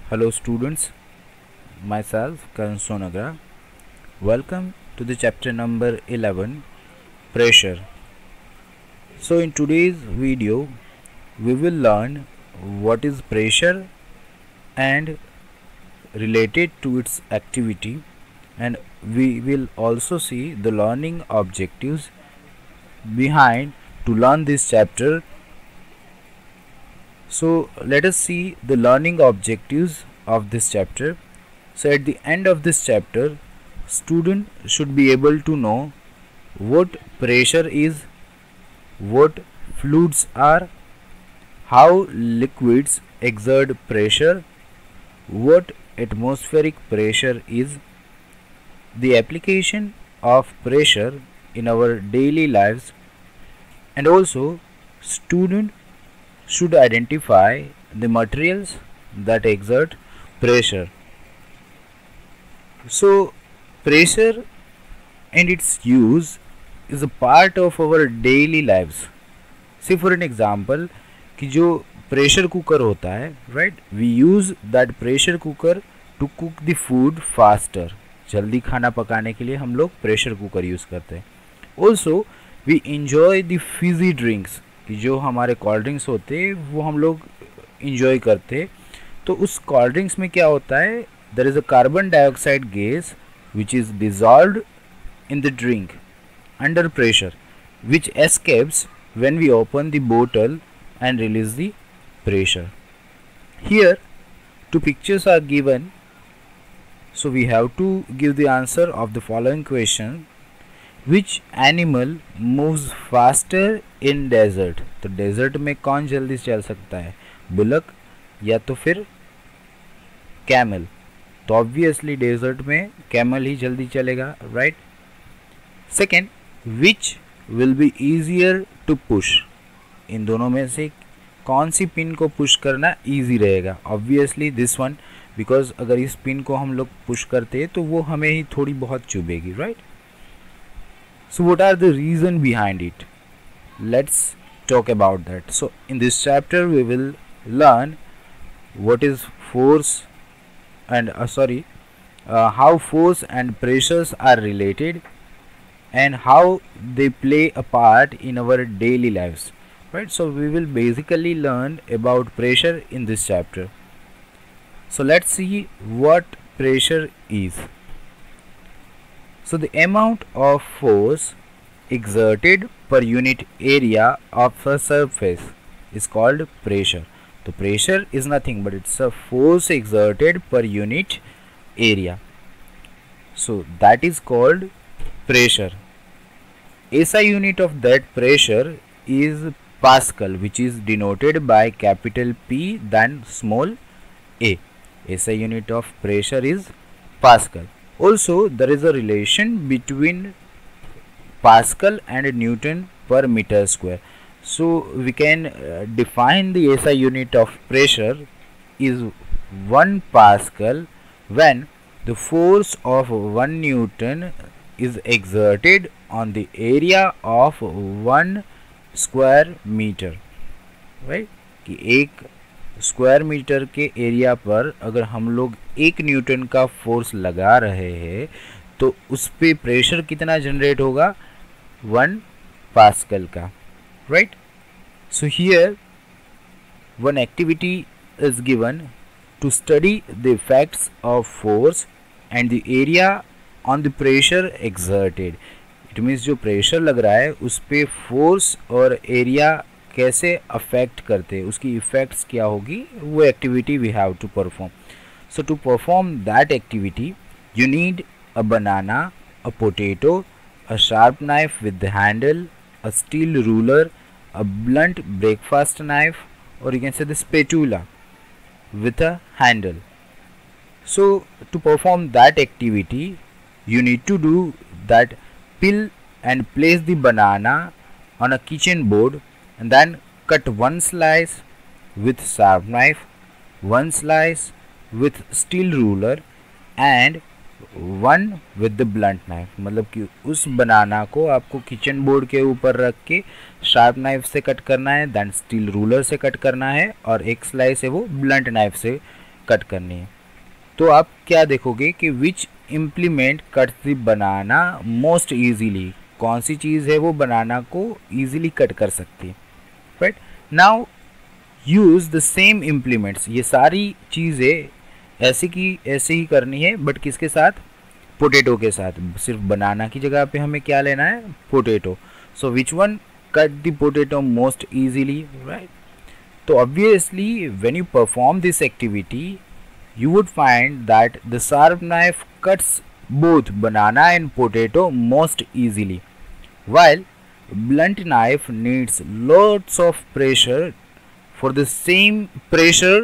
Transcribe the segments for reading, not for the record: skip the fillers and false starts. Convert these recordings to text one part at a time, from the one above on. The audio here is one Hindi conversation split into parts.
Hello students, myself Karan Sonagra. Welcome to the chapter number 11, Pressure. So in today's video, we will learn what is pressure and related to its activity, and we will also see the learning objectives behind to learn this chapter. So let us see the learning objectives of this chapter. So at the end of this chapter, student should be able to know what pressure is, what fluids are, how liquids exert pressure, what atmospheric pressure is, the application of pressure in our daily lives, and also student should identify the materials that exert pressure. So pressure and its use is a part of our daily lives. See for an example कि जो प्रेशर कुकर होता है, right, we use that pressure cooker to cook the food faster. जल्दी खाना पकाने के लिए हम लोग प्रेशर कुकर यूज़ करते हैं. Also we enjoy the fizzy drinks, कि जो हमारे कोल्ड ड्रिंक्स होते हैं वो हम लोग इंजॉय करते हैं. तो उस कोल्ड ड्रिंक्स में क्या होता है, there is a carbon dioxide gas which is dissolved in the drink under pressure, which escapes when we open the bottle and release the pressure. Here two pictures are given, so we have to give the answer of the following question. Which animal moves faster in desert? तो desert में कौन जल्दी चल सकता है, बुलक या तो फिर कैमल? तो ऑब्वियसली डेजर्ट में कैमल ही जल्दी चलेगा, right. Second, which will be easier to push? इन दोनों में से कौन सी पिन को पुश करना ईजी रहेगा? ऑब्वियसली दिस वन, बिकॉज अगर इस पिन को हम लोग पुश करते हैं तो वो हमें ही थोड़ी बहुत चुभेगी, right. So what are the reason behind it? Let's talk about that. So in this chapter we will learn what is force and how force and pressures are related and how they play a part in our daily lives, right. So we will basically learn about pressure in this chapter. So let's see what pressure is. So the amount of force exerted per unit area of a surface is called pressure. So pressure is nothing but it's a force exerted per unit area, so that is called pressure. SI unit of that pressure is Pascal, which is denoted by capital P than small a. SI unit of pressure is Pascal. Also there is a relation between Pascal and Newton per meter square. So we can define the SI unit of pressure is 1 Pascal when the force of 1 Newton is exerted on the area of 1 square meter, right. कि एक स्क्वायर मीटर के एरिया पर अगर हम लोग 1 न्यूटन का फोर्स लगा रहे हैं तो उस पे प्रेशर कितना जनरेट होगा, 1 पास्कल का, right. So here one activity is given to study the effects of force and the area on the pressure exerted. It means जो प्रेशर लग रहा है उस पे फोर्स और एरिया कैसे अफेक्ट करते हैं, उसकी इफेक्ट्स क्या होगी, वो activity we have to perform. So to perform that activity you need a banana, a potato, a sharp knife with the handle, a steel ruler, a blunt breakfast knife, और you can say the spatula with a handle. So to perform that activity you need to do that: peel and place the banana on a kitchen board and then cut one slice with sharp knife, one slice with steel ruler and one with the blunt knife. मतलब कि उस बनाना को आपको किचन बोर्ड के ऊपर रख के शार्प नाइफ से कट करना है, दैन स्टील रूलर से कट करना है, और एक स्लाइस है वो ब्लंट नाइफ से कट करनी है। तो आप क्या देखोगे कि which implement cut the banana most easily, कौन सी चीज़ है वो बनाना को ईजिली कट कर सकती है, right. Now use the same implements, ये सारी चीज़ें ऐसे की ऐसे ही करनी है, बट किसके साथ, पोटैटो के साथ। सिर्फ बनाना की जगह पे हमें क्या लेना है, potato. So which one cut the potato most easily, right. तो obviously when you perform this activity you would find that the sharp knife cuts both banana and potato most easily, while blunt knife needs lots of pressure for the same pressure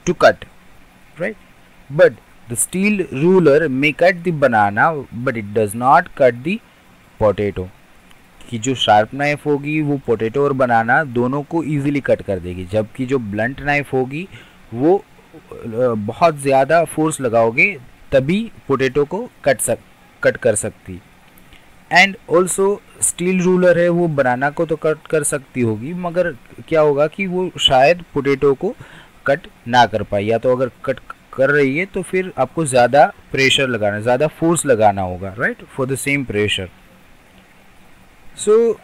to cut, right? But the steel ruler may cut the banana but it does not cut the potato. कि जो शार्प नाइफ होगी वो पोटैटो और बनाना दोनों को इजीली कट कर देगी, जबकि जो ब्लंट नाइफ होगी वो बहुत ज़्यादा फोर्स लगाओगे तभी पोटैटो को कट कर सकती। एंड ऑल्सो स्टील रूलर है वो बनाना को तो कट कर सकती होगी, मगर क्या होगा कि वो शायद पोटैटो को कट ना कर पाए, या तो अगर कट कर रही है तो फिर आपको ज़्यादा प्रेशर लगाना, ज़्यादा फोर्स लगाना होगा, right, for the same pressure. So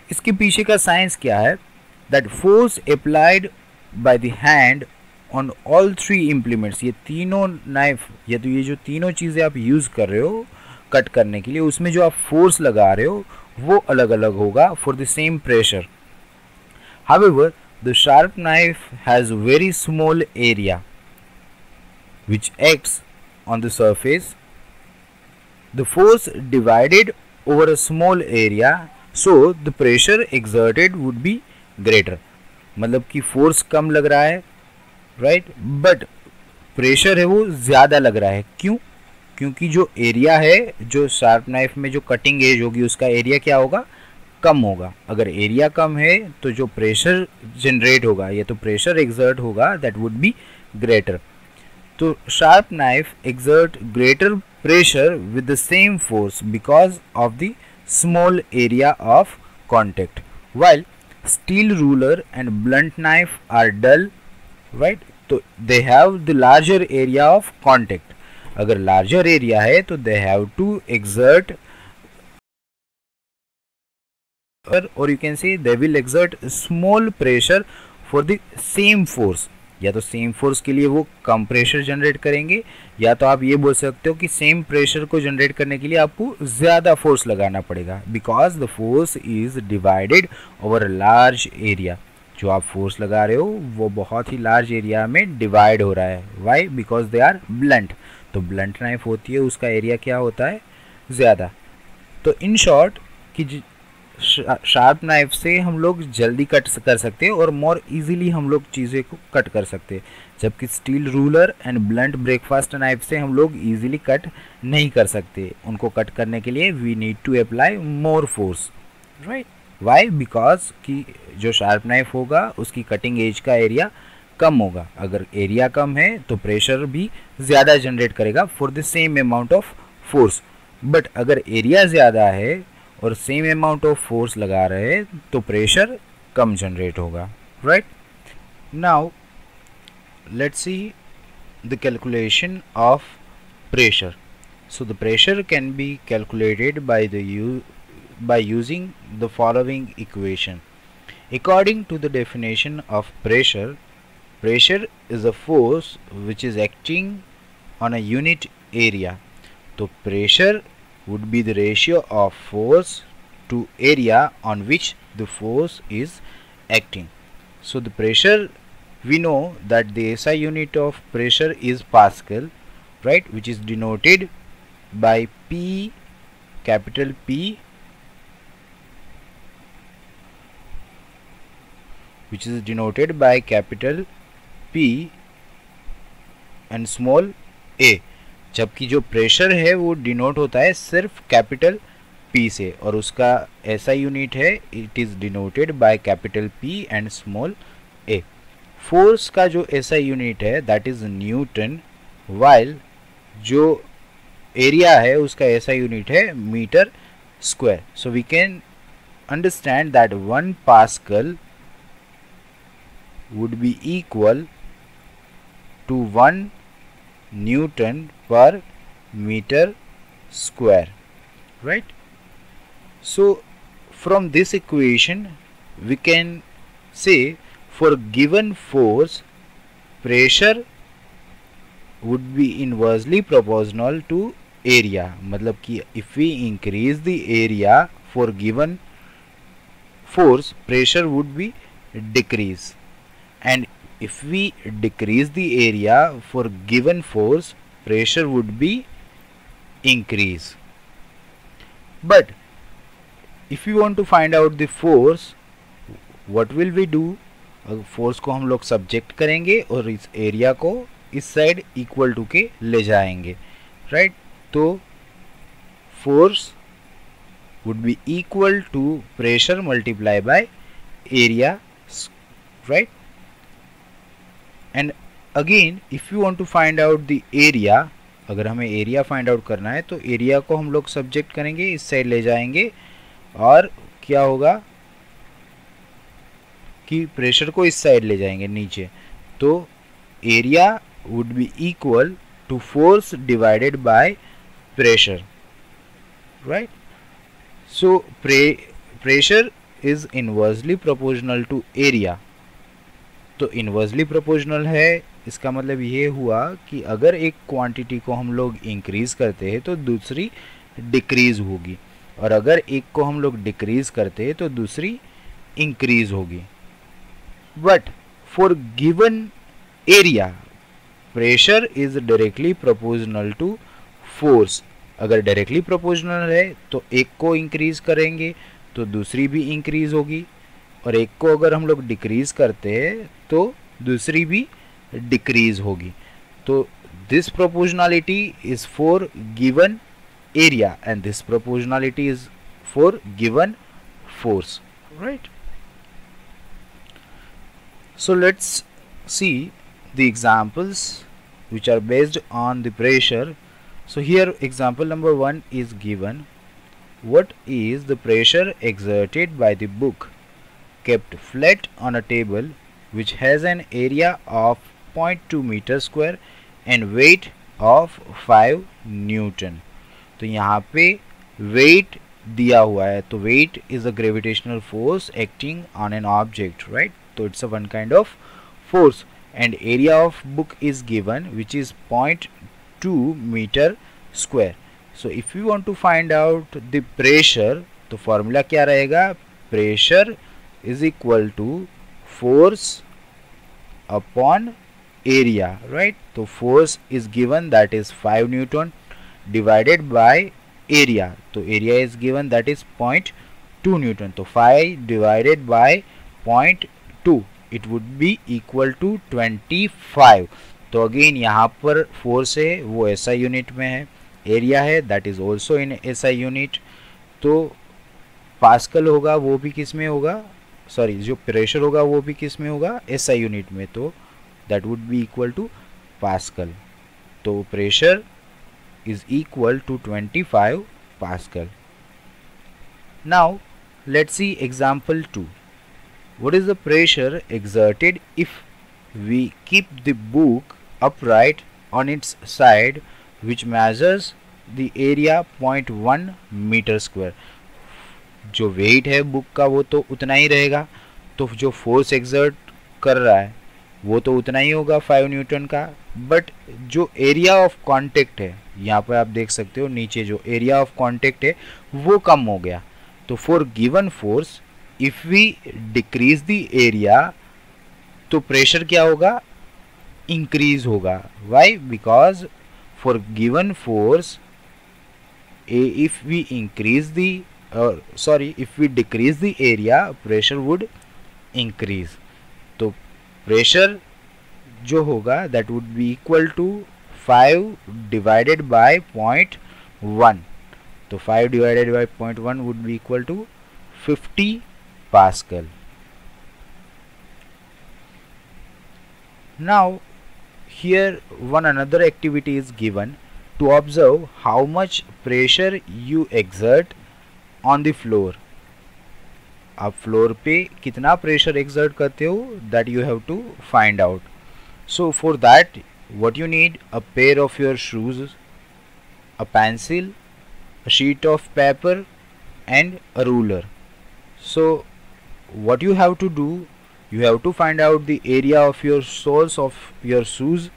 इसके पीछे का साइंस क्या है, that force applied by the hand on all three implements, ये तीनों नाइफ या तो ये जो तीनों चीज़ें आप यूज़ कर रहे हो कट करने के लिए, उसमें जो आप फोर्स लगा रहे हो वो अलग अलग होगा for the same pressure. However the sharp knife has very small area which acts on the surface. The force divided over a small area, so the pressure exerted would be greater. मतलब कि फोर्स कम लग रहा है, राइट, बट प्रेशर है वो ज़्यादा लग रहा है। क्यों? क्योंकि जो एरिया है, जो शार्प नाइफ में जो कटिंग एज होगी उसका एरिया क्या होगा, कम होगा। अगर एरिया कम है तो जो प्रेशर जनरेट होगा या तो प्रेशर एक्सर्ट होगा दैट वुड बी ग्रेटर। तो sharp knife exert greater pressure with the same force because of the small area of contact, while steel ruler and blunt knife are dull, right, तो they have the larger area of contact. अगर larger area है तो they have to exert, or you can say they will exert small pressure for the same force. या तो सेम फोर्स के लिए वो कम प्रेशर जनरेट करेंगे, या तो आप ये बोल सकते हो कि सेम प्रेशर को जनरेट करने के लिए आपको ज़्यादा फोर्स लगाना पड़ेगा, because the force is divided over large area. जो आप फोर्स लगा रहे हो वो बहुत ही लार्ज एरिया में डिवाइड हो रहा है। Why? Because they are blunt. तो ब्लंट नाइफ होती है उसका एरिया क्या होता है, ज़्यादा। तो इन शॉर्ट कि शार्प नाइफ से हम लोग जल्दी कट कर सकते हैं और मोर इजीली हम लोग चीज़ें को कट कर सकते हैं, जबकि steel ruler and blunt breakfast knife से हम लोग इजीली कट नहीं कर सकते। उनको कट करने के लिए we need to apply more force, right. Why? Because कि जो शार्प नाइफ होगा उसकी कटिंग एज का एरिया कम होगा। अगर एरिया कम है तो प्रेशर भी ज़्यादा जनरेट करेगा for the same amount of force. But अगर एरिया ज़्यादा है और सेम अमाउंट ऑफ फोर्स लगा रहे हैं तो प्रेशर कम जनरेट होगा, right. Now let's see the calculation of pressure. So the pressure can be calculated by using the following equation. According to the definition of pressure, pressure is a force which is acting on a unit area. तो pressure would be the ratio of force to area on which the force is acting. So the pressure, we know that the SI unit of pressure is Pascal, right, which is denoted by P, capital P, which is denoted by capital P and small a, जबकि जो प्रेशर है वो डिनोट होता है सिर्फ कैपिटल P से, और उसका ऐसा यूनिट है it is denoted by capital P and small a। Force का जो ऐसा यूनिट है दैट इज़ न्यूटन, वाइल जो एरिया है उसका ऐसा यूनिट है metre square. So we can understand that 1 pascal would be equal to 1 Newton per meter square, right? So from this equation we can say for given force pressure would be inversely proportional to area. मतलब कि if we increase the area for given force pressure would be decrease, and if we decrease the area for given force pressure would be increase. But if we want to find out the force, what will we do? Force को हम लोग सब्जेक्ट करेंगे और इस एरिया को इस साइड इक्वल टू के ले जाएंगे, राइट? तो force would be equal to pressure multiply by area, right? And again if you want to find out the area, अगर हमें एरिया फाइंड आउट करना है तो एरिया को हम लोग सब्जेक्ट करेंगे, इस साइड ले जाएंगे और क्या होगा कि प्रेशर को इस साइड ले जाएंगे नीचे, तो area would be equal to force divided by pressure, right? So pressure is inversely proportional to area. तो इनवर्सली प्रोपोर्शनल है, इसका मतलब ये हुआ कि अगर एक क्वांटिटी को हम लोग इंक्रीज करते हैं तो दूसरी डिक्रीज होगी, और अगर एक को हम लोग डिक्रीज करते हैं तो दूसरी इंक्रीज होगी. But for given area pressure is directly proportional to force. अगर डायरेक्टली प्रोपोर्शनल है तो एक को इंक्रीज करेंगे तो दूसरी भी इंक्रीज होगी, और एक को अगर हम लोग डिक्रीज करते हैं तो दूसरी भी डिक्रीज होगी. तो this proportionality is for given area and this proportionality is for given force, right? So let's see the examples which are based on the pressure. So here example number 1 is given. What is the pressure exerted by the book kept flat on a table which has an area of 0.2 meter square and weight of 5 Newton? तो यहाँ पे वेट दिया हुआ है, तो weight is a gravitational force acting on an object, right? तो it's a one kind of force, and area of book is given which is 0.2 metre square. So if you want to find out the pressure, तो फॉर्मूला क्या रहेगा? Pressure is equal to force upon area, right? तो force is given that is 5 newton divided by area, तो area is given that is 0.2 Newton. तो 5 divided by 0.2 it would be equal to 25. तो अगेन यहाँ पर फोर्स है वो SI यूनिट में है, एरिया है that is also in SI unit, तो पास्कल होगा वो भी किस में होगा, सॉरी जो प्रेशर होगा वो भी किस में होगा? SI यूनिट में, तो that would be equal to pascal. तो pressure is equal to 25 Pascal. Now let's see example 2. What is the pressure exerted if we keep the book upright on its side which measures the area 0.1 meter square? जो वेट है बुक का वो तो उतना ही रहेगा, तो जो फोर्स एक्सर्ट कर रहा है वो तो उतना ही होगा 5 न्यूटन का, बट जो एरिया ऑफ कांटेक्ट है यहाँ पर आप देख सकते हो नीचे जो एरिया ऑफ कांटेक्ट है वो कम हो गया. तो for given force if we decrease the area तो प्रेशर क्या होगा? इंक्रीज होगा. Why? Because for given force if we increase the if we decrease the area pressure would increase. तो प्रेशर जो होगा that would be equal to 5 divided by 0.1. तो 5 divided by 0.1 would be equal to 50 pascal. Now here one another activity is given to observe how much pressure you exert on the floor. आप फ्लोर पे कितना प्रेशर एक्सर्ट करते हो that you have to find out. So for that what you need: a pair of your shoes, a pencil, a sheet of paper and a ruler. So what you have to do, you have to find out the area of your soles of your shoes,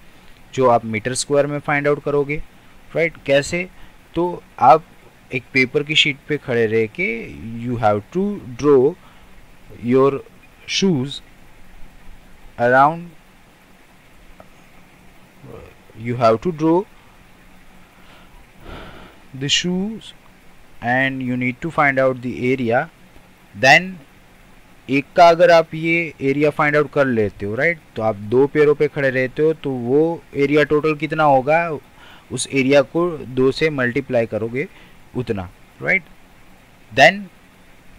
जो आप मीटर स्क्वायर में फाइंड आउट करोगे, राइट? कैसे? तो आप एक पेपर की शीट पे खड़े रह के you have to draw your shoes around, you have to draw the shoes and you need to find out the area. then एक का अगर आप ये एरिया फाइंड आउट कर लेते हो, राइट, तो आप दो पैरों पे खड़े रहते हो, तो वो एरिया टोटल कितना होगा, उस एरिया को 2 से मल्टीप्लाई करोगे उतना, राइट? देन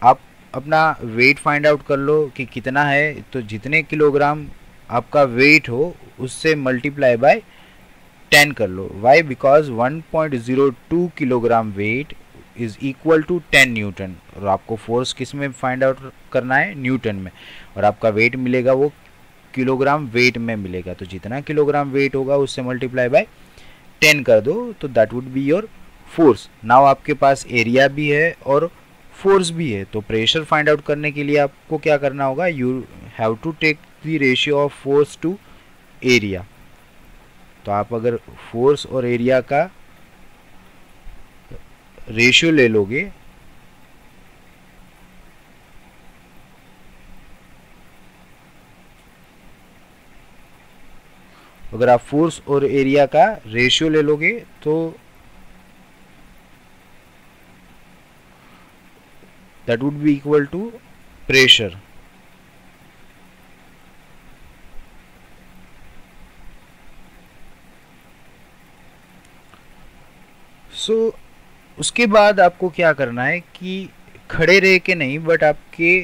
आप अपना वेट फाइंड आउट कर लो कि कितना है, तो जितने किलोग्राम आपका वेट हो उससे मल्टीप्लाई बाय 10 कर लो. Why? Because 1.02 kilogram weight is equal to 10 newton. और आपको फोर्स किस में फाइंड आउट करना है? न्यूटन में. और आपका वेट मिलेगा वो किलोग्राम वेट में मिलेगा, तो जितना किलोग्राम वेट होगा उससे मल्टीप्लाई बाय 10 कर दो, तो that would be your force. Now आपके पास एरिया भी है और फोर्स भी है, तो प्रेशर फाइंड आउट करने के लिए आपको क्या करना होगा? You have to take the ratio of force to area. तो आप अगर फोर्स और एरिया का रेशियो ले लोगे, अगर आप फोर्स और एरिया का रेशियो ले लोगे तो that would be equal to pressure. So उसके बाद आपको क्या करना है कि खड़े रह के नहीं, बट आपके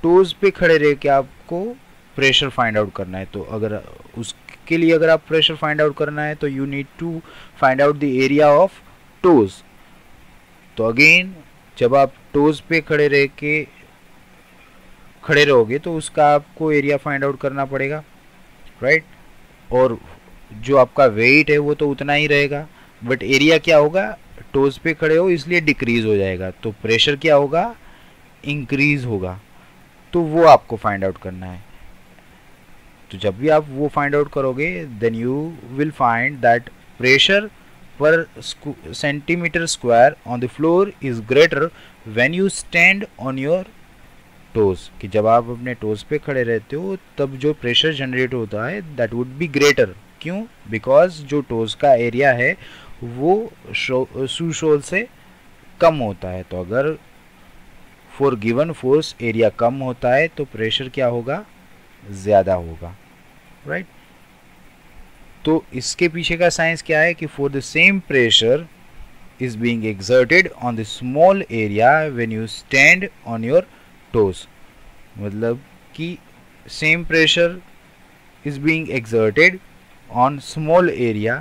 टोज पे खड़े रह के आपको प्रेशर फाइंड आउट करना है. तो अगर उसके लिए अगर आप प्रेशर फाइंड आउट करना है तो you need to find out the area of toes. तो अगेन जब आप टोज पे खड़े रह के खड़े रहोगे तो उसका आपको एरिया फाइंड आउट करना पड़ेगा, राइट? और जो आपका वेट है वो तो उतना ही रहेगा, बट एरिया क्या होगा? टोज पे खड़े हो इसलिए डिक्रीज हो जाएगा, तो प्रेशर क्या होगा? इंक्रीज होगा. तो वो आपको फाइंड आउट करना है. तो जब भी आप वो फाइंड आउट करोगे then you will find that pressure per centimetre square on the floor is greater when you stand on your toes. कि जब आप अपने टोज पे खड़े रहते हो तब जो प्रेशर जनरेट होता है दैट वुड बी ग्रेटर. क्यों? बिकॉज जो टोज का एरिया है वो शू सोल से कम होता है. तो अगर फॉर गिवन फोर्स एरिया कम होता है तो प्रेशर क्या होगा? ज़्यादा होगा, राइट? तो इसके पीछे का साइंस क्या है कि for the same pressure is being exerted on the small area when you stand on your toes. मतलब कि same pressure is being exerted on small area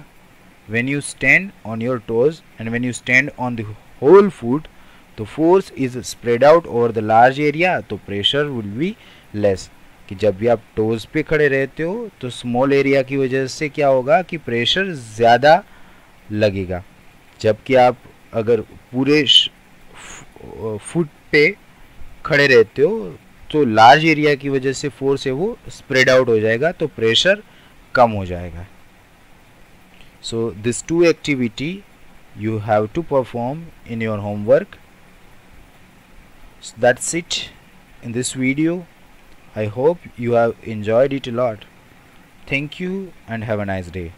when you stand on your toes, and when you stand on the whole foot the force is spread out over the large area, तो pressure will be less. कि जब भी आप टोज पे खड़े रहते हो तो स्मॉल एरिया की वजह से क्या होगा कि प्रेशर ज़्यादा लगेगा, जबकि आप अगर पूरे फुट पे खड़े रहते हो तो लार्ज एरिया की वजह से फोर्स है वो स्प्रेड आउट हो जाएगा, तो प्रेशर कम हो जाएगा. So this 2 activity you have to perform in your homework. So that's it in this video. I hope you have enjoyed it a lot. Thank you and have a nice day.